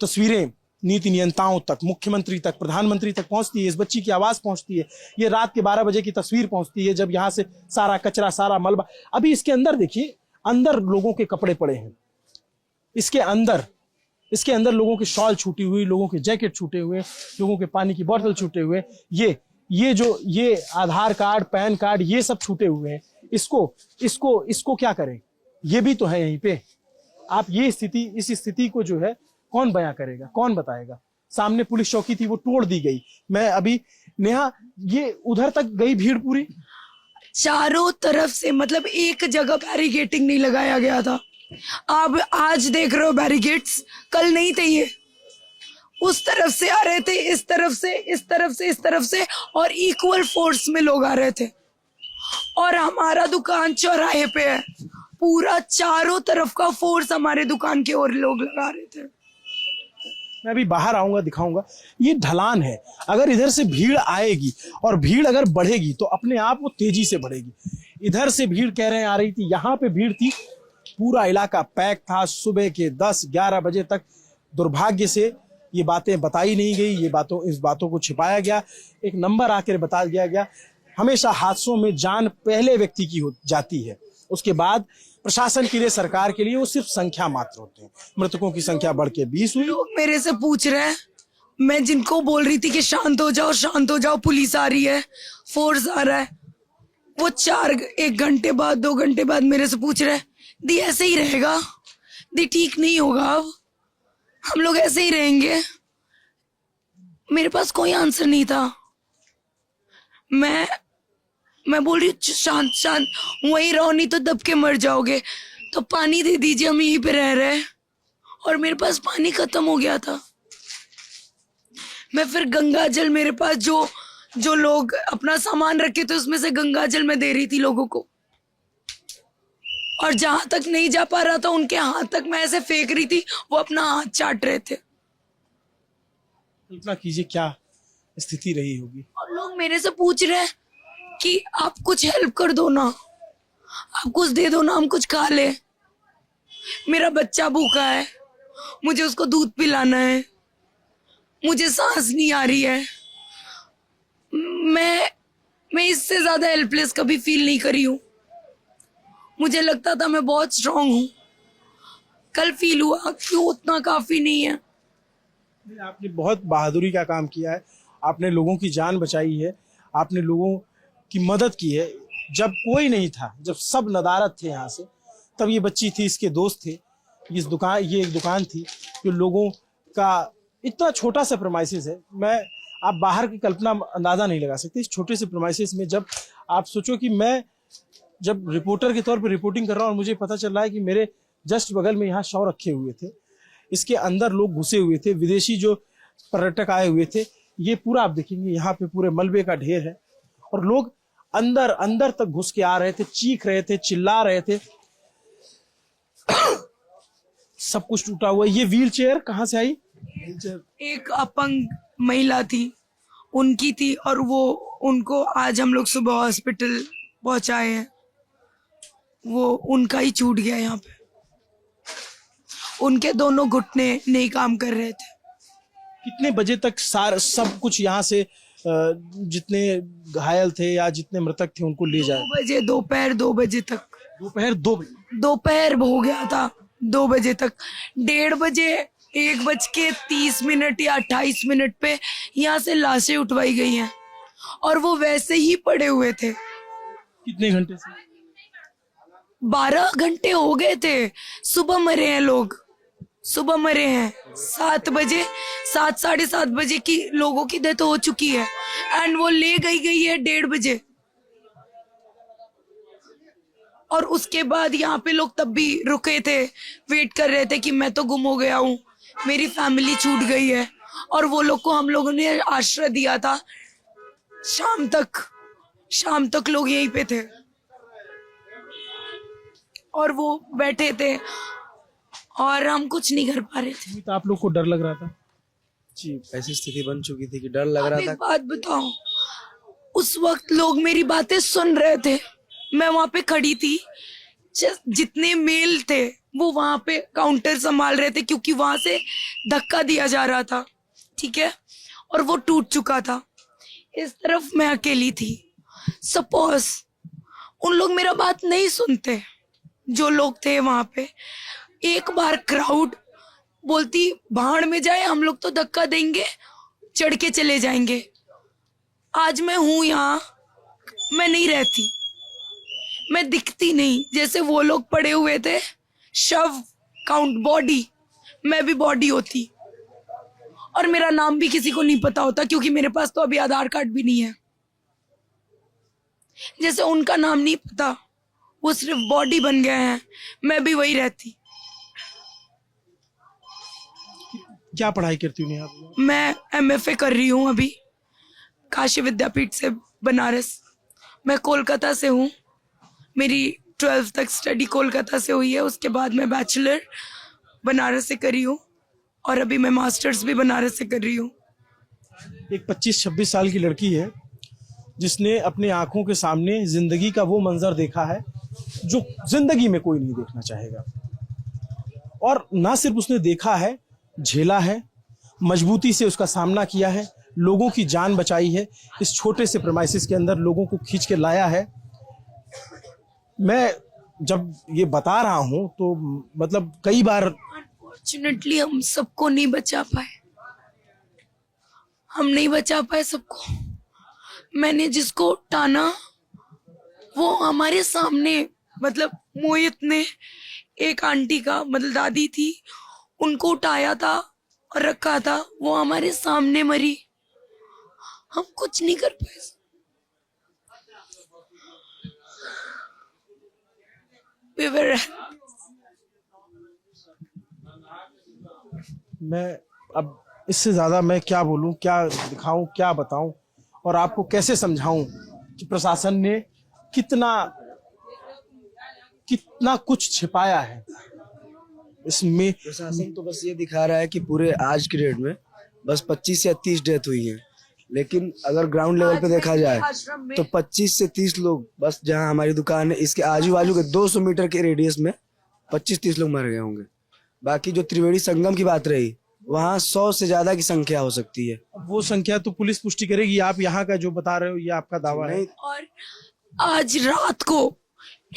तस्वीरें नीति नियंताओं तक, मुख्यमंत्री तक, प्रधानमंत्री तक पहुंचती है, इस बच्ची की आवाज पहुंचती है, ये रात के 12 बजे की तस्वीर पहुंचती है, जब यहाँ से सारा कचरा, सारा मलबा, अभी इसके अंदर देखिए, अंदर लोगों के कपड़े पड़े हैं, इसके अंदर लोगों के शॉल छूटी हुई, लोगों के जैकेट छूटे हुए, लोगों के पानी की बोतल छूटे हुए, ये आधार कार्ड, पैन कार्ड, ये सब छूटे हुए हैं। इसको क्या करें? ये भी तो है यहीं पे। आप इस स्थिति को जो है कौन बयां करेगा, कौन बताएगा? सामने पुलिस चौकी थी वो तोड़ दी गई। मैं अभी नेहा ये उधर तक गई भीड़ पूरी? चारों तरफ से, मतलब एक जगह बैरिकेटिंग नहीं लगाया गया था। आप आज देख रहे हो बैरिकेड्स, कल नहीं थे ये। उस तरफ से आ रहे थे, इस तरफ से, इस तरफ से, इस तरफ से, और इक्वल फोर्स में लोग आ रहे थे। और हमारा दुकान चौराहे पे है, पूरा चारों तरफ का फोर्स हमारे दुकान की ओर लोग लगा रहे थे। मैं अभी बाहर आऊंगा, दिखाऊंगा। ये ढलान है, अगर इधर से भीड़ आएगी और भीड़ अगर बढ़ेगी तो अपने आप वो तेजी से बढ़ेगी। इधर से भीड़ कह रहे हैं आ रही थी, यहाँ पे भीड़ थी, पूरा इलाका पैक था। सुबह के 10-11 बजे तक दुर्भाग्य से ये बातें बताई नहीं गई, इस बातों को छिपाया गया। एक नंबर आकर बता दिया गया। हमेशा हादसों में जान पहले व्यक्ति की हो जाती है, उसके बाद प्रशासन के लिए, सरकार के लिए वो सिर्फ संख्या मात्र होते हैं। मृतकों की संख्या बढ़ के 20 हुई। लोग मेरे से पूछ रहे हैं, मैं जिनको बोल रही थी कि शांत हो जाओ, पुलिस आ रही है, फोर्स आ रहा है, वो 1 घंटे बाद 2 घंटे बाद मेरे से पूछ रहे हैं, दी ऐसे ही रहेगा, दी ठीक नहीं होगा, अब हम लोग ऐसे ही रहेंगे। मेरे पास कोई आंसर नहीं था। मैं बोल रही हूँ शांत, वहीं रहो नहीं तो दब के मर जाओगे, तो पानी दे दीजिए, हम यहीं पे रह रहे हैं। और मेरे पास पानी खत्म हो गया था। मैं फिर गंगा जल, मेरे पास जो लोग अपना सामान रखे थे उसमें से गंगा जल मैं दे रही थी लोगों को, और जहां तक नहीं जा पा रहा था उनके हाथ तक मैं ऐसे फेंक रही थी, वो अपना हाथ चाट रहे थे। कल्पना कीजिए क्या स्थिति रही होगी। और लोग मेरे से पूछ रहे हैं कि आप कुछ हेल्प कर दो ना, आप कुछ दे दो ना, हम कुछ खा ले। मेरा बच्चा भूखा है, मुझे उसको दूध पिलाना है, मुझे सांस नहीं आ रही है। मैं इससे ज्यादा हेल्पलेस कभी फील नहीं करी हूँ। मुझे लगता था मैं बहुत स्ट्रांग हूँ, कल फील हुआ कि उतना काफी नहीं है। आपने बहुत बहादुरी का काम किया है, आपने लोगों की जान बचाई है, आपने लोगों की मदद की है। जब कोई नहीं था, जब सब नदारत थे यहाँ से, तब ये बच्ची थी, इसके दोस्त थे, ये एक दुकान थी जो लोगों का इतना छोटा सा प्रेमाइसिस है। आप बाहर की कल्पना अंदाजा नहीं लगा सकते। इस छोटे से प्रेमाइसिस में जब आप सोचो कि मैं जब रिपोर्टर के तौर पर रिपोर्टिंग कर रहा हूँ और मुझे पता चल रहा है कि मेरे जस्ट बगल में यहाँ शव रखे हुए थे, इसके अंदर लोग घुसे हुए थे, विदेशी जो पर्यटक आए हुए थे, ये पूरा आप देखेंगे यहाँ पे पूरे मलबे का ढेर है, और लोग अंदर तक घुस के आ रहे थे, चीख रहे थे, चिल्ला रहे थे। सब कुछ टूटा हुआ। ये व्हील चेयर कहाँ से आई? एक अपंग महिला थी, उनकी थी, और उनको आज हम लोग सुबह हॉस्पिटल पहुंचाए हैं। वो उनका ही छूट गया यहाँ पे, उनके दोनों घुटने नहीं काम कर रहे थे। कितने बजे तक सब कुछ यहाँ से जितने घायल थे या जितने मृतक थे उनको ले जाए? 2 बजे, दोपहर 2 बजे तक। दोपहर 2 बजे? दोपहर हो गया था 2 बजे तक। 1:30 बजे 1:30 या 28 पे यहाँ से लाशें उठवाई गई हैं, और वो वैसे ही पड़े हुए थे। कितने घंटे से? 12 घंटे हो गए थे। सुबह मरे हैं लोग, सुबह मरे हैं 7 बजे, 7 साढ़े 7 बजे की लोगों की डेथ हो चुकी है, एंड वो ले गई है 1:30 बजे। और उसके बाद यहाँ पे लोग तब भी रुके थे, वेट कर रहे थे कि मैं तो गुम हो गया हूँ, मेरी फैमिली छूट गई है। और वो लोग को हम लोगों ने आश्रय दिया था। शाम तक लोग यहीं पे थे और वो बैठे थे, और हम कुछ नहीं कर पा रहे थे। तो आप लोग को डर लग रहा था? जी, ऐसी स्थिति बन चुकी थी कि डर लग रहा था। एक बात बताओ, उस वक्त लोग मेरी बातें सुन रहे थे, मैं वहां पे खड़ी थी, जितने मेल थे वो वहां पे काउंटर संभाल रहे थे, क्योंकि वहां से धक्का दिया जा रहा था, ठीक है, और वो टूट चुका था। इस तरफ मैं अकेली थी। सपोज उन लोग मेरा बात नहीं सुनते, जो लोग थे वहां पे, एक बार क्राउड बोलती भाड़ में जाए, हम लोग तो धक्का देंगे, चढ़ के चले जाएंगे। आज मैं हूं यहाँ, मैं नहीं रहती, मैं दिखती नहीं। जैसे वो लोग पड़े हुए थे, शव काउंट बॉडी, मैं भी बॉडी होती, और मेरा नाम भी किसी को नहीं पता होता, क्योंकि मेरे पास तो अभी आधार कार्ड भी नहीं है। जैसे उनका नाम नहीं पता, वो सिर्फ बॉडी बन गए हैं, मैं भी वही रहती। क्या पढ़ाई करती हूँ आप? मैं MFA कर रही हूँ अभी काशी विद्यापीठ से, बनारस। मैं कोलकाता से हूँ, मेरी 12th तक स्टडी कोलकाता से हुई है। उसके बाद मैं बैचलर बनारस से करी हूँ और अभी मैं मास्टर्स भी बनारस से कर रही हूँ। एक 25-26 साल की लड़की है जिसने अपने आंखों के सामने जिंदगी का वो मंजर देखा है जो जिंदगी में कोई नहीं देखना चाहेगा। और ना सिर्फ उसने देखा है, झेला है, मजबूती से उसका सामना किया है, लोगों की जान बचाई है, इस छोटे से प्रेमाइसिस के अंदर लोगों को खींच के लाया है। मैं जब ये बता रहा हूं तो मतलब कई बार अनफॉर्चुनेटली हम सबको नहीं बचा पाए, हम नहीं बचा पाए सबको। मैंने जिसको टाना वो हमारे सामने, मतलब मोहित ने एक आंटी का, मतलब दादी थी, उनको उठाया था और रखा था, वो हमारे सामने मरी, हम कुछ नहीं कर पाए। We were... मैं अब इससे ज्यादा मैं क्या बोलूं, क्या दिखाऊं, क्या बताऊं और आपको कैसे समझाऊं कि प्रशासन ने कितना कुछ छिपाया है इसमें। प्रशासन तो बस ये दिखा रहा है कि पूरे आज की डेट में बस 25 या 30 डेथ हुई है, लेकिन अगर ग्राउंड लेवल पे देखा जाए तो 25 से 30 लोग बस, जहां हमारी दुकान है इसके आजू बाजू के 200 मीटर के रेडियस में 25-30 लोग मर गए होंगे। बाकी जो त्रिवेणी संगम की बात रही, वहाँ 100 से ज्यादा की संख्या हो सकती है। वो संख्या तो पुलिस पुष्टि करेगी, आप यहाँ का जो बता रहे हो ये आपका दावा है। और आज रात को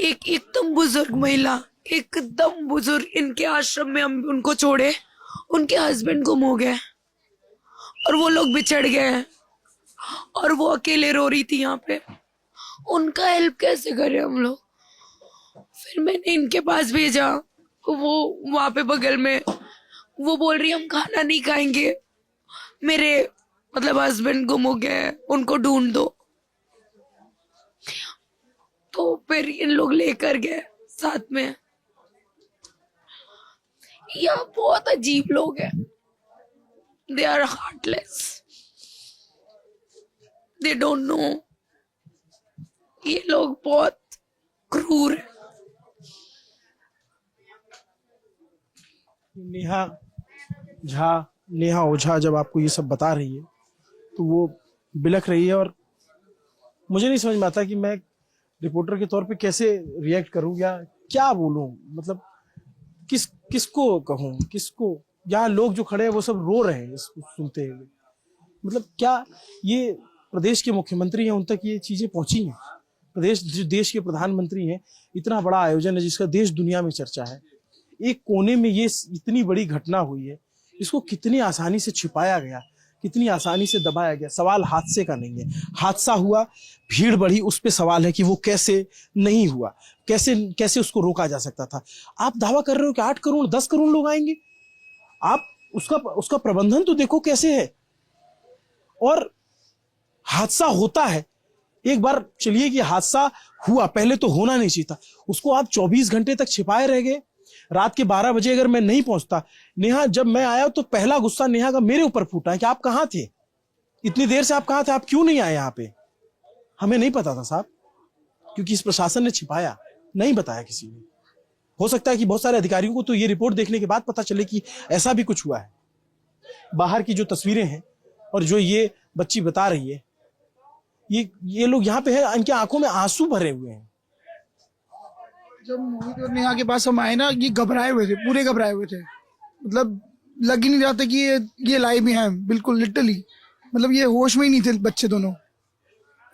एक एकदम बुजुर्ग महिला, एकदम बुजुर्ग, इनके आश्रम में हम उनको छोड़े, उनके हस्बैंड गुम हो गए और वो लोग बिछड़ गए हैं और वो अकेले रो रही थी यहाँ पे। उनका हेल्प कैसे करें हम लोग? फिर मैंने इनके पास भेजा, वो वहां पे बगल में, वो बोल रही हम खाना नहीं खाएंगे, मेरे मतलब हस्बैंड गुम हो गए, उनको ढूंढ दो। तो फिर इन लोग लेकर गए साथ में। यह बहुत अजीब लोग हैं, they are heartless, they don't know. ये लोग बहुत क्रूर हैं। नेहा ओझा जब आपको ये सब बता रही है तो वो बिलख रही है और मुझे नहीं समझ में आता कि मैं रिपोर्टर के तौर पे कैसे रिएक्ट करूं या क्या बोलूं। मतलब किसको कहूं, किसको। यहाँ लोग जो खड़े हैं वो सब रो रहे हैं इसको सुनते हुए। मतलब क्या ये प्रदेश के मुख्यमंत्री हैं, उन तक ये चीजें पहुंची हैं? जो देश के प्रधानमंत्री हैं, इतना बड़ा आयोजन है जिसका देश दुनिया में चर्चा है, एक कोने में ये इतनी बड़ी घटना हुई है, इसको कितनी आसानी से छिपाया गया, कितनी आसानी से दबाया गया। सवाल हादसे का नहीं है, हादसा हुआ, भीड़ बढ़ी, उस पे सवाल है कि वो कैसे नहीं हुआ, कैसे उसको रोका जा सकता था। आप दावा कर रहे हो कि 8 करोड़ 10 करोड़ लोग आएंगे, आप उसका प्रबंधन तो देखो कैसे है। और हादसा होता है, एक बार चलिए कि हादसा हुआ, पहले तो होना नहीं चाहिए था, उसको आप 24 घंटे तक छिपाए रह गए। रात के 12 बजे अगर मैं नहीं पहुंचता, नेहा, जब मैं आया तो पहला गुस्सा नेहा का मेरे ऊपर फूटा है कि आप कहां थे, इतनी देर से आप कहां थे, आप क्यों नहीं आए यहाँ पे? हमें नहीं पता था साहब, क्योंकि इस प्रशासन ने छिपाया, नहीं बताया किसी ने। हो सकता है कि बहुत सारे अधिकारियों को तो ये रिपोर्ट देखने के बाद पता चले कि ऐसा भी कुछ हुआ है। बाहर की जो तस्वीरें हैं और जो ये बच्ची बता रही है, ये लोग यहाँ पे है, इनकी आंखों में आंसू भरे हुए हैं। जब मोहित और नेहा के पास हम आए ना, ये घबराए हुए थे, पूरे घबराए हुए थे। मतलब लग ही नहीं रहा था कि ये लाइव में है, बिल्कुल लिटरली। मतलब ये होश में ही नहीं थे बच्चे दोनों।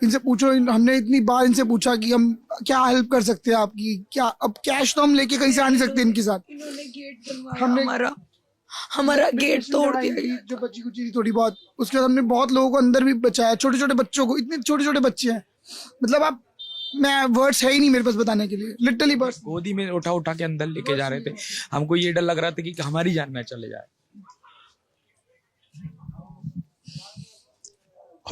इनसे पूछो, हमने इतनी बार इनसे पूछा कि हम क्या हेल्प कर सकते हैं आपकी, क्या। अब कैश तो हम लेके कहीं से आ नहीं सकते इनके साथ। इन्होंने गेट बनवाया, हमारा गेट तोड़ दिया, जो बच्ची कुछ थी थोड़ी बहुत। उसके बाद हमने बहुत लोगों को अंदर भी बचाया, छोटे छोटे बच्चों को। इतने छोटे छोटे बच्चे हैं, मतलब मैं वर्ड्स है ही नहीं मेरे पास बताने के लिए, लिटरली। बस गोदी में उठा उठा के अंदर लेके जा रहे थे। हमको ये डर लग रहा था कि हमारी जान न चले जाए।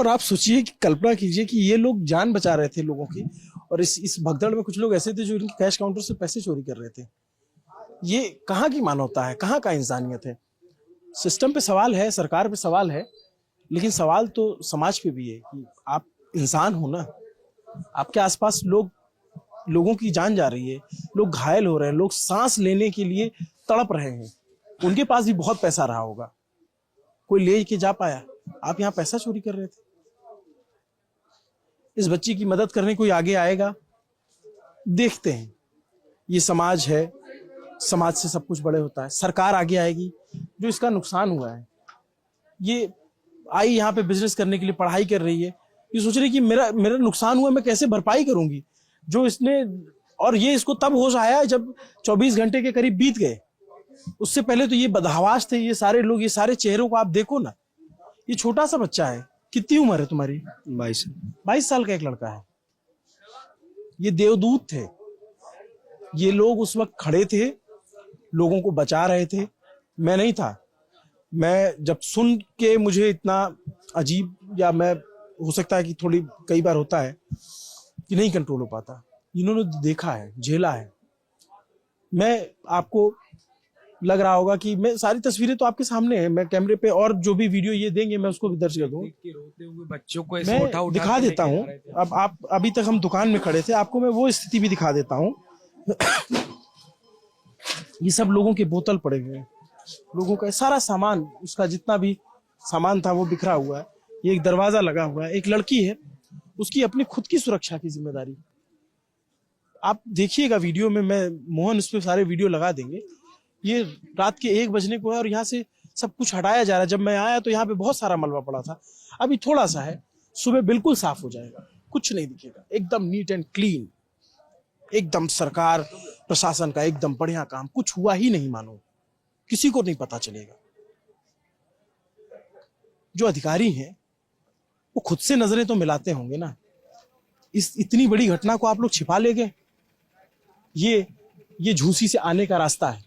और आप सोचिए कि कल्पना कीजिए कि ये लोग जान बचा रहे थे लोगों की, और इस भगदड़ में कुछ लोग ऐसे थे जो इनके कैश काउंटर से पैसे चोरी कर रहे थे। ये कहाँ की मानवता है, कहाँ का इंसानियत है? सिस्टम पे सवाल है, सरकार पे सवाल है, लेकिन सवाल तो समाज पे भी है कि आप इंसान हो ना। आपके आसपास लोगों की जान जा रही है, लोग घायल हो रहे हैं, लोग सांस लेने के लिए तड़प रहे हैं। उनके पास भी बहुत पैसा रहा होगा, कोई ले के जा पाया, आप यहाँ पैसा चोरी कर रहे थे। इस बच्ची की मदद करने कोई आगे आएगा? देखते हैं। ये समाज है, समाज से सब कुछ बड़े होता है। सरकार आगे आएगी। जो इसका नुकसान हुआ है, ये आई यहाँ पे बिजनेस करने के लिए, पढ़ाई कर रही है, ये सोच रही कि मेरा नुकसान हुआ, मैं कैसे भरपाई करूंगी। जो इसने, और ये इसको तब होश आया जब 24 घंटे के करीब बीत गए। उससे पहले तो ये बदहवास थे ये सारे लोग, ये सारे चेहरों को आप देखो ना। ये छोटा सा बच्चा है, कितनी उम्र है तुम्हारी? 22 साल का एक लड़का है। ये देवदूत थे। ये लोग उस वक्त खड़े थे, लोगों को बचा रहे थे। मैं नहीं था। मैं जब सुन के मुझे इतना अजीब, या मैं हो सकता है कि थोड़ी कई बार होता है कि नहीं कंट्रोल हो पाता। इन्होंने देखा है, झेला है। मैं आपको लग रहा होगा कि मैं सारी तस्वीरें तो आपके सामने है, मैं कैमरे पे, और जो भी वीडियो ये देंगे मैं उसको भी दर्ज कर दूंगा। रोते हुए बच्चों को मैं दिखा देता हूँ। अब आप अभी तक हम दुकान में खड़े थे, आपको मैं वो स्थिति भी दिखा देता हूँ। ये सब लोगों के बोतल पड़े हुए हैं, लोगों का सारा सामान, उसका जितना भी सामान था वो बिखरा हुआ है। ये एक दरवाजा लगा हुआ है। एक लड़की है, उसकी अपनी खुद की सुरक्षा की जिम्मेदारी। आप देखिएगा वीडियो में, मैं मोहन उस पर सारे वीडियो लगा देंगे। ये रात के 1 बजने को है और यहाँ से सब कुछ हटाया जा रहा है। जब मैं आया तो यहाँ पे बहुत सारा मलबा पड़ा था, अभी थोड़ा सा है, सुबह बिल्कुल साफ हो जाएगा, कुछ नहीं दिखेगा, एकदम नीट एंड क्लीन, एकदम सरकार प्रशासन का एकदम बढ़िया काम। कुछ हुआ ही नहीं, मानो किसी को नहीं पता चलेगा। जो अधिकारी हैं वो खुद से नजरें तो मिलाते होंगे ना। इस इतनी बड़ी घटना को आप लोग छिपा ले गए। ये झूसी से आने का रास्ता है,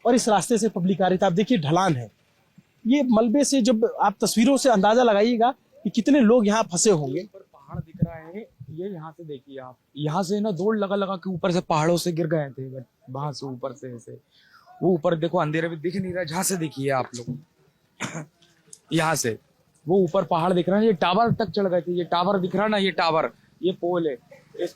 और इस रास्ते से पब्लिक आ रही थी। आप देखिए ढलान है, ये मलबे से, जब आप तस्वीरों से अंदाजा लगाइएगा कि कितने लोग यहाँ फंसे होंगे। पहाड़ दिख रहा है, ये यहाँ से देखिए आप, यहाँ से ना दौड़ लगा के ऊपर से पहाड़ों से गिर गए थे, वहां से ऊपर से ऐसे। वो ऊपर देखो, अंधेरे में दिख नहीं रहा, जहाँ से देखिए आप लोग, यहाँ से वो ऊपर पहाड़ दिख रहा है। ये टावर तक चढ़ गए थे, ये टावर दिख रहा ना, ये टावर, ये पोल है,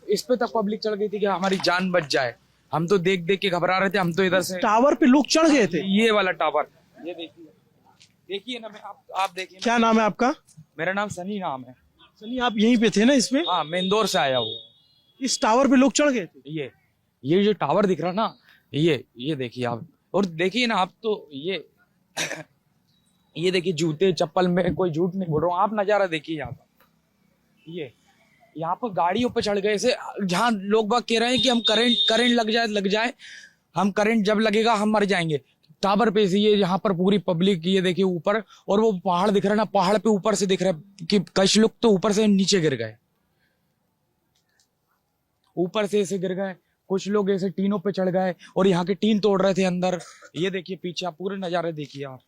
इस पे तक पब्लिक चढ़ गई थी कि हमारी जान बच जाए। हम तो देख के घबरा रहे थे। हम तो इधर से टावर पे लोग चढ़ गए थे। ये वाला टावर, ये देखिए ना, मैं आप देखिए। क्या नाम है आपका? मेरा नाम सनी नाम है। सनी, आप यहीं पे थे ना इसमें? हाँ, मैं इंदौर से आया हूँ। इस टावर पे लोग चढ़ गए थे। ये जो टावर दिख रहा ना, ये देखिए आप, और देखिए ना आप, तो ये देखिए जूते चप्पल में, कोई झूठ नहीं बोल रहा हूँ, आप नजारा देखिए यहाँ पर। यहाँ पर गाड़ियों पे चढ़ गए ऐसे, जहाँ लोग बाग कह रहे हैं कि हम करंट लग जाए, हम करंट जब लगेगा हम मर जाएंगे। टावर पे से ये यहाँ पर पूरी पब्लिक, ये देखिए ऊपर, और वो पहाड़ दिख रहा है ना, पहाड़ पे ऊपर से दिख रहा है कि कुछ लोग तो ऊपर से नीचे गिर गए, ऊपर से ऐसे गिर गए। कुछ लोग ऐसे टीनों पे चढ़ गए और यहाँ के टीन तोड़ रहे थे अंदर। ये देखिए पीछे, आप पूरे नजारे देखिए आप।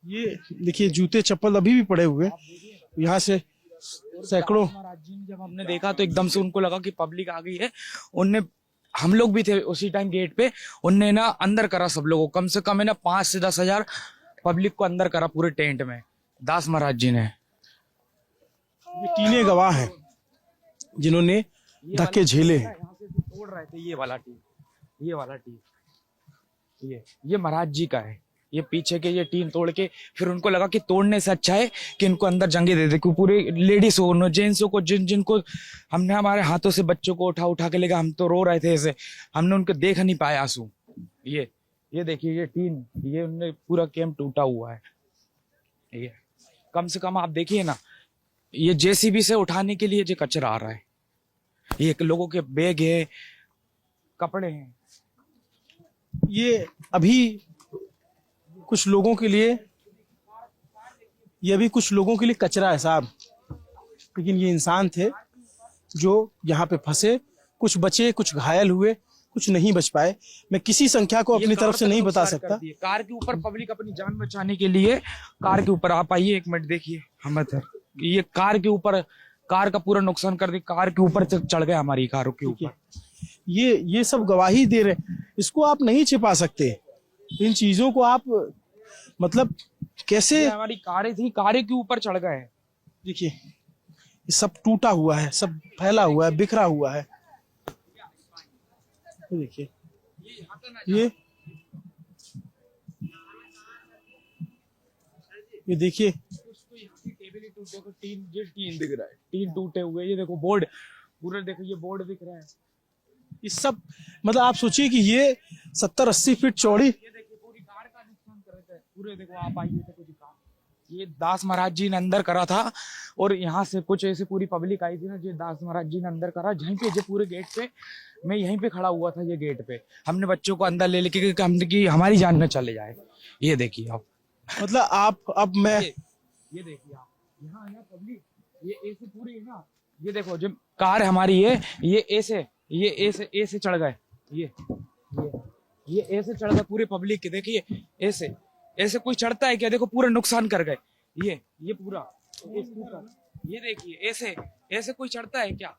ये देखिए जूते चप्पल अभी भी पड़े हुए, यहाँ से सैकड़ों। जब हमने देखा तो एकदम से उनको लगा कि पब्लिक आ गई है। उनने, हम लोग भी थे उसी टाइम गेट पे, उनने ना अंदर करा सब लोगों, कम से कम है ना 5 से 10 हजार पब्लिक को अंदर करा पूरे टेंट में, दास महाराज जी ने। ये तीनों गवाह हैं जिन्होंने धक्के झेले हैं। यहाँ से तोड़ रहे थे ये वाला टीन, ये महाराज जी का है। ये पीछे के ये टीन तोड़ के, फिर उनको लगा कि तोड़ने से अच्छा है कि इनको अंदर जंगे दे दे, क्योंकि पूरे लेडीज हो, जेंट्सों को, जिनको हमने हमारे हाथों से बच्चों को उठा के लेगा, हम तो रो रहे थे ऐसे, हमने उनको देख नहीं पाया आंसू। ये देखिए ये टीन, ये उनने पूरा कैंप टूटा हुआ है। ये कम से कम आप देखिए ना, ये जेसीबी से उठाने के लिए जो कचरा आ रहा है, ये लोगों के बैग है, कपड़े हैं। ये अभी कुछ लोगों के लिए, ये अभी कुछ लोगों के लिए कचरा है साहब, लेकिन ये इंसान थे जो यहाँ पे फंसे। कुछ बचे, कुछ घायल हुए, कुछ नहीं बच पाए। मैं किसी संख्या को अपनी तरफ से नहीं बता सकता। कार के ऊपर पब्लिक अपनी जान बचाने के लिए, कार के ऊपर आप आइए, 1 मिनट देखिए हम इधर, ये कार के ऊपर, कार का पूरा नुकसान कर दी, कार के ऊपर चढ़ गए, हमारी कारों के ऊपर। ये सब गवाही दे रहे हैं, इसको आप नहीं छिपा सकते। इन चीजों को आप मतलब कैसे, ये हमारी कारें थी, कारें के ऊपर चढ़ गए। देखिए ये सब टूटा हुआ है, सब फैला हुआ है, बिखरा हुआ है। देखिए ये देखिए टीन दिख रहा है, टीन टूटे हुए। ये देखो बोर्ड पूरा, देखो ये बोर्ड दिख रहा है। ये सब मतलब आप सोचिए कि ये 70-80 फीट चौड़ी। ये देखिए पूरी कार का नुकसान कर रहे थे पूरे। देखो आप आइए तो कुछ कार, ये दास महाराज जी ने अंदर करा था, और यहाँ से कुछ ऐसे पूरी पब्लिक आई थी ना, जो दास महाराज जी ने अंदर करा। यहीं पे जो पूरे गेट पे, मैं यहीं पे खड़ा हुआ था, ये गेट पे हमने बच्चों को अंदर ले लेके, क्योंकि हमने की हमारी जान न चले जाए। ये देखिए आप, मतलब आप अब मैं ये देखिए आप, यहाँ है ना पब्लिक, ये ऐसे पूरी है ना, ये देखो जो कार हमारी है, ये ऐसे ऐसे चढ़ गए। ये ऐसे चढ़ गए पूरे पब्लिक के। देखिए ऐसे कोई चढ़ता है क्या? देखो पूरा नुकसान कर गए। ये पूरा ये देखिए ऐसे कोई चढ़ता है क्या?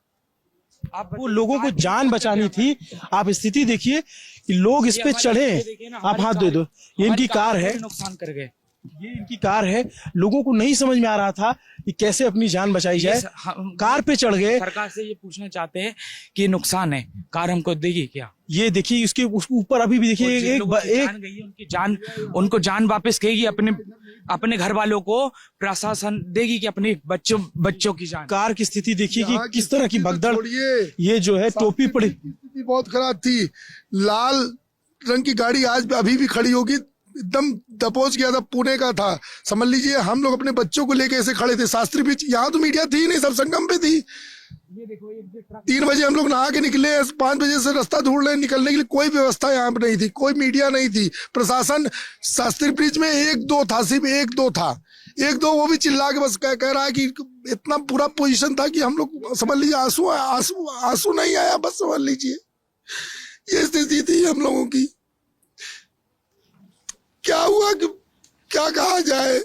आप वो लोगों को जान बचानी थी। आप स्थिति देखिए कि लोग इस पे चढ़े। आप हाथ दे दो, ये इनकी कार है, नुकसान कर गए। ये इनकी कार है। लोगों को नहीं समझ में आ रहा था कि कैसे अपनी जान बचाई जाए, कार पे चढ़ गए। सरकार से ये पूछना चाहते हैं कि नुकसान है, कार हमको देगी क्या? ये देखिए इसके ऊपर अभी भी देखिए एक जान गई है, उनको जान वापस कहेगी, अपने घर वालों को प्रशासन देगी कि अपने बच्चों की जान। कार की स्थिति देखिए कि किस तरह की भगदड़। ये जो है टोपी पड़ी, स्थिति बहुत खराब थी। लाल रंग की गाड़ी आज अभी भी खड़ी होगी, एकदम दबोच गया था, पुणे का था। समझ लीजिए हम लोग अपने बच्चों को लेके ऐसे खड़े थे शास्त्री बीच। यहाँ तो मीडिया थी नहीं, सब संगम पे थी। 3 बजे हम लोग नहा के निकले, 5 बजे से रास्ता ढूंढ रहे, निकलने के लिए कोई व्यवस्था यहाँ पे नहीं थी, कोई मीडिया नहीं थी। प्रशासन शास्त्री ब्रिज में 1-2 था, सिर्फ 1-2 था, 1-2 वो भी चिल्ला के बस कह रहा है कि इतना पूरा पोजीशन था कि हम लोग समझ लीजिए आंसू नहीं आया, बस समझ लीजिए ये स्थिति थी हम लोगों की। क्या हुआ कि क्या कहा जाए।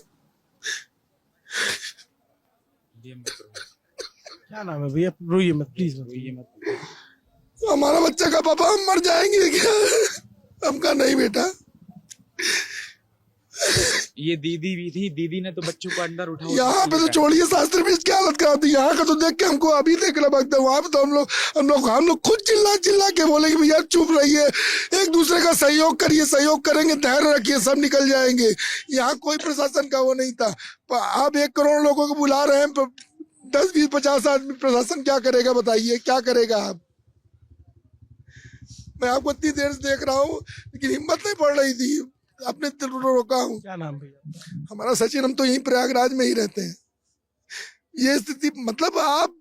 क्या नाम है भैया? रोइए मत प्लीज, रोइए मत। हमारा बच्चा का पापा हम मर जाएंगे क्या? हम कहा नहीं बेटा। ये दीदी भी थी, दीदी ने तो बच्चों को अंदर उठाया। यहाँ पे तो छोड़िए, शास्त्री बीच क्या हालत खराब थी। यहाँ का तो देख के हमको अभी देख रहा लगता है। वहां पे तो हम लोग खुद चिल्ला के बोले कि भैया चुप रहिए, एक दूसरे का सहयोग करिए, सहयोग करेंगे, धैर्य रखिए, सब निकल जाएंगे। यहाँ कोई प्रशासन का वो नहीं था। आप 1 करोड़ लोगों को बुला रहे हैं, 10, 20, 50 आदमी, प्रशासन क्या करेगा बताइए, क्या करेगा आप? मैं आपको इतनी देर से देख रहा हूँ, लेकिन हिम्मत नहीं पड़ रही थी, अपने दिल को रोका हूँ। क्या नाम भैया? हमारा सचिन, हम तो यहीं प्रयागराज में ही रहते हैं। ये स्थिति मतलब आप,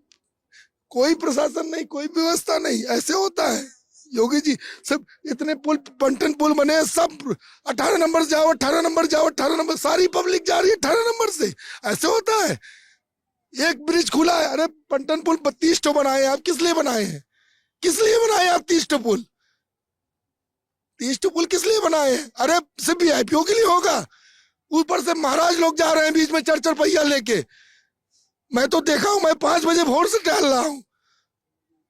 कोई प्रशासन नहीं, कोई व्यवस्था नहीं, ऐसे होता है योगी जी? सब इतने पुल, पंटन पुल बने, सब 18 नंबर जाओ, 18 नंबर जाओ, 18 नंबर, सारी पब्लिक जा रही है 18 नंबर से। ऐसे होता है? एक ब्रिज खुला है, अरे पंटन पुल 32 ठो बनाए आप, किस लिए बनाए हैं? किस लिए बनाए आप 30 ठो पुल? 30 ठो पुल किस लिए बनाए हैं? अरे सिर्फ वीआईपीओ के लिए होगा? ऊपर से महाराज लोग जा रहे हैं बीच में 4-4 पहिया लेके। मैं तो देखा हूं, मैं 5 बजे भोर से टहल रहा हूं।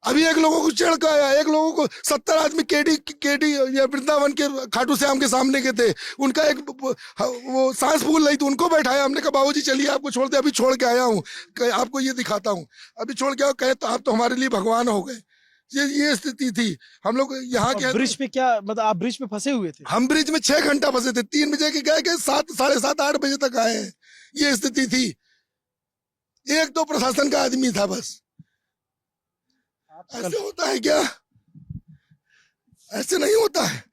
अभी एक लोगों को चढ़ के आया, एक लोगों को 70 आदमी केडी या वृंदावन के खाटू श्याम के सामने के थे, उनका एक वो सांस फूल रही थी, उनको बैठाया। हमने कहा बाबूजी चलिए आपको छोड़ दे, अभी छोड़ के आया हूँ, आपको ये दिखाता हूँ, अभी छोड़ के आओ। कहे तो आप तो हमारे लिए भगवान हो गए। ये स्थिति थी हम लोग यहाँ के। ब्रिज पे क्या मतलब आप ब्रिज पे फंसे हुए थे? हम ब्रिज में 6 घंटा फंसे थे, 3 बजे के गए, 7, 7:30, 8 बजे तक आए हैं। ये स्थिति थी। 1-2 प्रशासन का आदमी था बस। ऐसे होता है क्या? ऐसे नहीं होता है।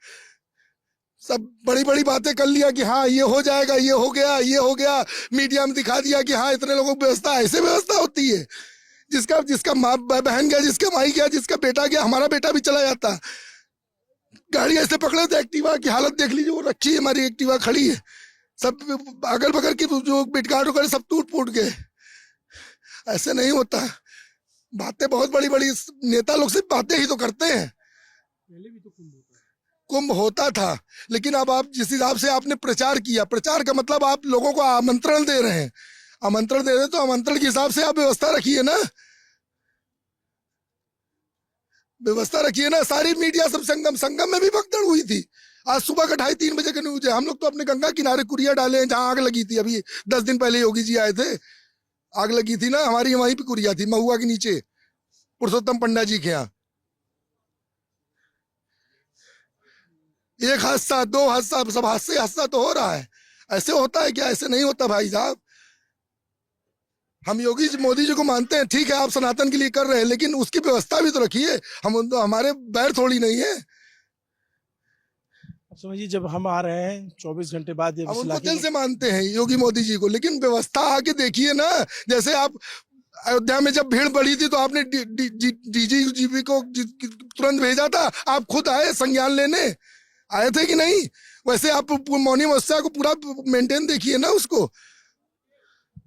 सब बड़ी बड़ी बातें कर लिया कि हाँ ये हो जाएगा, ये हो गया, ये हो गया, मीडिया में दिखा दिया कि हाँ इतने लोगों की व्यवस्था। ऐसे व्यवस्था होती है? जिसका माँ बहन गया, जिसका माई गया, जिसका बेटा गया, हमारा बेटा भी चला जाता। गाड़ी ऐसे पकड़े थे, एक्टिवा की हालत देख लीजिए, वो रखी है हमारी एक्टिवा खड़ी है, सब अगल बगल की जो बिटगाड़ वगैरह सब टूट फूट गए। ऐसे नहीं होता। बातें बहुत बड़ी बड़ी, नेता लोग सिर्फ बातें ही तो करते हैं। पहले भी तो कुंभ होता था, लेकिन अब आप जिस हिसाब से आपने प्रचार किया, प्रचार का मतलब आप लोगों को आमंत्रण दे रहे हैं। आमंत्रण दे रहे तो आमंत्रण के हिसाब से आप व्यवस्था रखिए ना, व्यवस्था रखिए ना। सारी मीडिया सब संगम में भी भगदड़ हुई थी। आज सुबह का 2:30-3 बजे का न्यूज है। हम लोग तो अपने गंगा किनारे कुरिया डाले हैं जहां आग लगी थी। अभी 10 दिन पहले योगी जी आए थे, आग लगी थी ना, हमारी वहीं पे कुरिया थी, महुआ के नीचे, पुरुषोत्तम पंडा जी के यहाँ। एक हादसा, 2 हादसा, सब हादसा तो हो रहा है। ऐसे होता है क्या? ऐसे नहीं होता भाई साहब। हम योगी जी मोदी जी को मानते हैं, ठीक है, आप सनातन के लिए कर रहे हैं, लेकिन उसकी व्यवस्था भी तो रखिए। हम तो हमारे बैर थोड़ी नहीं है। समझिए, जब हम आ रहे हैं 24 घंटे बाद, हम उनको दिल से मानते हैं योगी मोदी जी को, लेकिन व्यवस्था आके देखिए ना। जैसे आप अयोध्या में जब भीड़ बढ़ी थी तो आपने डीजीपी को तुरंत भेजा था, आप खुद आए संज्ञान लेने, आए थे कि नहीं? वैसे आप मौनी अवस्था को पूरा मेंटेन देखिए ना उसको।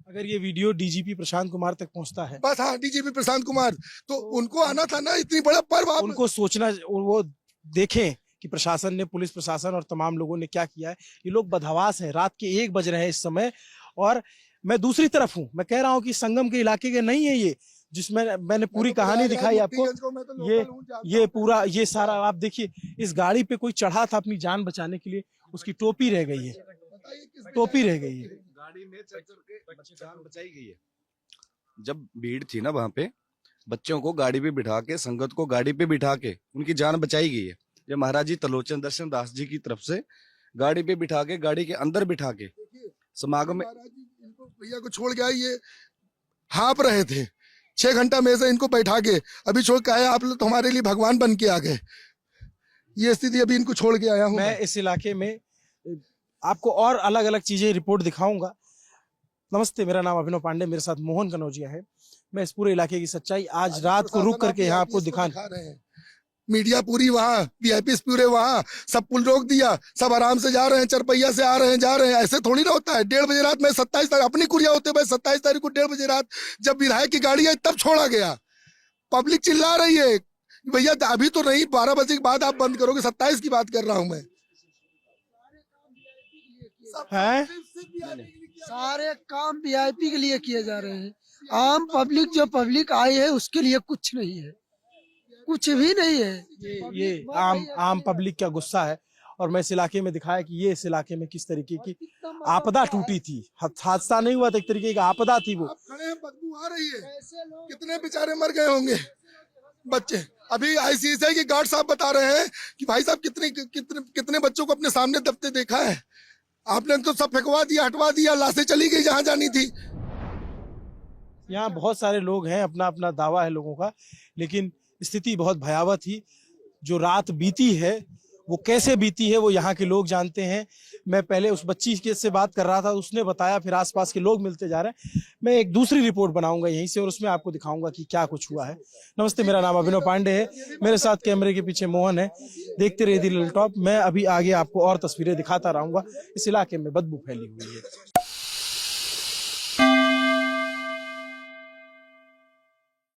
अगर ये वीडियो डीजीपी प्रशांत कुमार तक पहुंचता है, बस हाँ, डीजीपी प्रशांत कुमार, तो उनको आना था ना, इतनी बड़ा पर्व। उनको सोचना, वो देखें कि प्रशासन ने, पुलिस प्रशासन और तमाम लोगों ने क्या किया है। ये लोग बदहवास हैं। रात के 1 बज रहे हैं इस समय, और मैं दूसरी तरफ हूं। मैं कह रहा हूं कि संगम के इलाके के नहीं है ये, जिसमें मैंने पूरी कहानी दिखाई आपको। ये पूरा, ये सारा आप देखिए। इस गाड़ी पे कोई चढ़ा था अपनी जान बचाने के लिए, उसकी टोपी रह गई है, टोपी रह गई है। गाड़ी में चढ़ के जान बचाई गई है। जब भीड़ थी ना वहां पे, बच्चों को गाड़ी पे बिठा के, संगत को गाड़ी पे बिठा के उनकी जान बचाई गई है। ये महाराज जी त्रिलोचन दर्शन दास जी की तरफ से गाड़ी पे बिठा के, गाड़ी के अंदर बिठा के समागम में भैया को छोड़ गया। ये हाँप रहे थे 6 घंटा में से, इनको बैठा के अभी छोड़ के आया। आप लोग तो हमारे लिए भगवान बन के आ गए। ये स्थिति, अभी इनको छोड़ के आया हूँ मैं। इस इलाके में आपको और अलग अलग चीजें रिपोर्ट दिखाऊंगा। नमस्ते, मेरा नाम अभिनव पांडे, मेरे साथ मोहन कनौजिया है। मैं इस पूरे इलाके की सच्चाई आज रात को रुक करके यहाँ आपको दिखा रहे हैं। मीडिया पूरी वहां, वीआईपी पूरे वहां, सब पुल रोक दिया, सब आराम से जा रहे हैं, चरपैया से आ रहे हैं, जा रहे हैं। ऐसे थोड़ी ना होता है। 1:30 बजे रात में 27 तारीख अपनी कुरिया होते भाई, 27 तारीख को 1:30 बजे रात जब विधायक की गाड़ी आई तब छोड़ा गया। पब्लिक चिल्ला रही है, भैया अभी तो नहीं, 12 बजे के बाद आप बंद करोगे। 27 की बात कर रहा हूं मैं। सारे काम वीआईपी के लिए किए जा रहे हैं। आम पब्लिक, जो पब्लिक आई है उसके लिए कुछ नहीं है, कुछ भी नहीं है। ये आम पब्लिक का गुस्सा है। और मैं इस इलाके में दिखाया कि ये इस इलाके में किस तरीके की आपदा टूटी थी। हादसा नहीं हुआ था, एक तरीके की आपदा थी वो। बदबू आ रही है, कितने बेचारे मर गए होंगे बच्चे। अभी आईसीएसआई के गार्ड साहब बता रहे हैं कि भाई साहब कितने बच्चों को अपने सामने दबते देखा है। आपने तो सब फेंकवा दिया, हटवा दिया, लाशें चली गई जहां जानी थी। यहाँ बहुत सारे लोग हैं, अपना अपना दावा है लोगों का, लेकिन स्थिति बहुत भयावह थी। जो रात बीती है वो कैसे बीती है वो यहाँ के लोग जानते हैं। मैं पहले उस बच्ची के से बात कर रहा था, उसने बताया, फिर आसपास के लोग मिलते जा रहे हैं। मैं एक दूसरी रिपोर्ट बनाऊंगा यहीं से और उसमें आपको दिखाऊंगा कि क्या कुछ हुआ है। नमस्ते, मेरा नाम अभिनव पांडे है, मेरे साथ कैमरे के पीछे मोहन है। देखते रहिए दी लिटिल टॉप। मैं अभी आगे आपको और तस्वीरें दिखाता रहूंगा। इस इलाके में बदबू फैली हुई है।